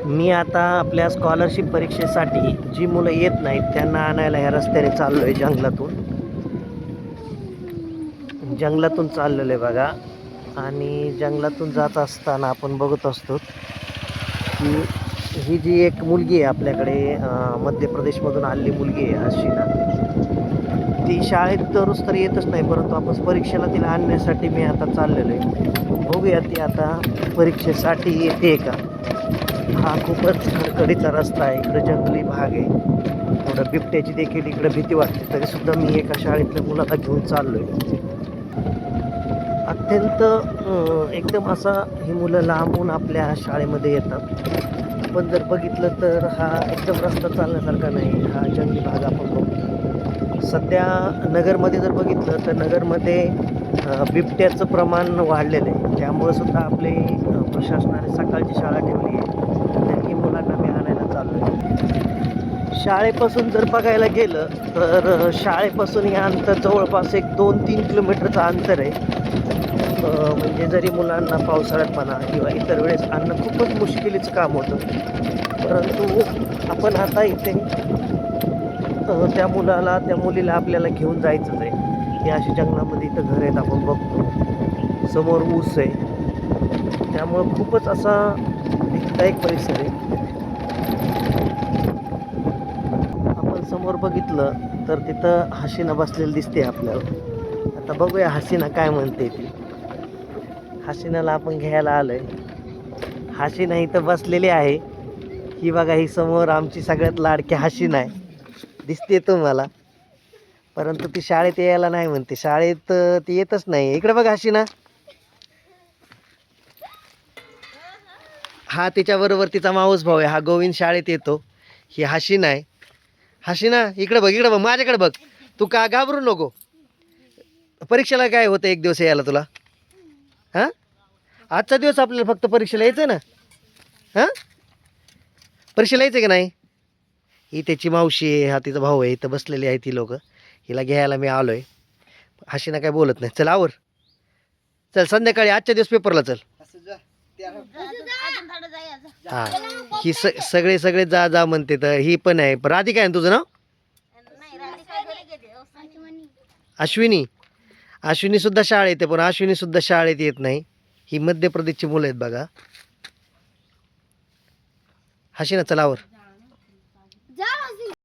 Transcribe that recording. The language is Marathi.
मी आता आपल्या स्कॉलरशिप परीक्षेसाठी जी मुलं येत नाहीत त्यांना आणायला ह्या रस्त्याने चाललो आहे. जंगलातून चाललेलो आहे बघा. आणि जंगलातून जात असताना आपण बघत असतो की ही जी एक मुलगी आहे आपल्याकडे, मध्य प्रदेशमधून आलेली मुलगी आहे हर्षिना. ती शाळेत दररोज तर येतच नाही, परंतु आपण परीक्षेला तिला आणण्यासाठी मी आता चाललेलो आहे. बघूया ती आता परीक्षेसाठी येते का. हा खूपच खडखडीचा रस्ता आहे, इकडे जंगली भाग आहे, थोडं बिबट्याची देखील इकडे भीती वाटते. तरी सुद्धा मी एका शाळेतल्या मुलाला घेऊन चाललोय. अत्यंत एकदम असा ही मुलं लांबून आपल्या शाळेमध्ये येतात. आपण जर बघितलं तर हा एकदम रस्ता चालण्यासारखा नाही, हा जंगली भाग आपण बघतो. सध्या नगरमध्ये जर बघितलं तर नगरमध्ये बिबट्याचं प्रमाण वाढलेलं आहे. त्यामुळे सुद्धा आपले प्रशासनाने सकाळची शाळा ठेवली आहे. त्यांनी मुलांना मी आणायला चाललो आहे. शाळेपासून जर बघायला गेलं तर शाळेपासून हे अंतर जवळपास एक 2-3 किलोमीटरचं अंतर आहे. म्हणजे जरी मुलांना पावसाळ्यात म्हणा किंवा इतर वेळेस आणणं खूपच मुश्किलीचं काम होतं, परंतु आपण आता इथे त्या मुलीला आपल्याला घेऊन जायचंच आहे. हे अशी जंगलामध्ये इथं घर आहेत आपण बघतो, समोर ऊस आहे, त्यामुळं खूपच असा भीतीदायक परिसर आहे. आपण समोर बघितलं तर तिथं हसीना बसलेली दिसते आपल्याला. आता बघूया हसीना काय म्हणते ती. हसीनाला आपण घ्यायला आलोय. हसीना इथं बसलेली आहे. ही बघा, ही समोर आमची सगळ्यात लाडकी हसीना आहे, दिसते तुम्हाला. परंतु ती शाळेत यायला नाही म्हणते, शाळेत ती येतच नाही. इकडे बघा हसीना. हा तिच्याबरोबर तिचा माऊस भाऊ आहे, हा गोविंद शाळेत येतो. ही हसीना आहे. हसीना इकडे बघ, इकडे बघ, माझ्याकडे बघ. तू का घाबरू नको. परीक्षेला काय होतं एक दिवस यायला तुला? हां, आजचा दिवस आपल्याला फक्त परीक्षेला यायचं ना. हां, परीक्षेला यायचं की नाही. ही त्याची मावशी आहे, हा तिचा भाऊ आहे, इथं बसलेली आहे ती लोक. हिला घ्यायला मी आलोय. हसीना काय बोलत नाही. चल आवर, चल संध्याकाळी आजच्या दिवस पेपरला चल. हा, ही सगळे सगळे जा जा म्हणते. तर ही पण आहे. राधिका आहे ना तुझं नाव? अश्विनी. अश्विनी सुद्धा शाळेत येते, पण अश्विनी सुद्धा शाळेत येत नाही. ही मध्य प्रदेशची मुलं आहेत बघा. हसीना चलावर.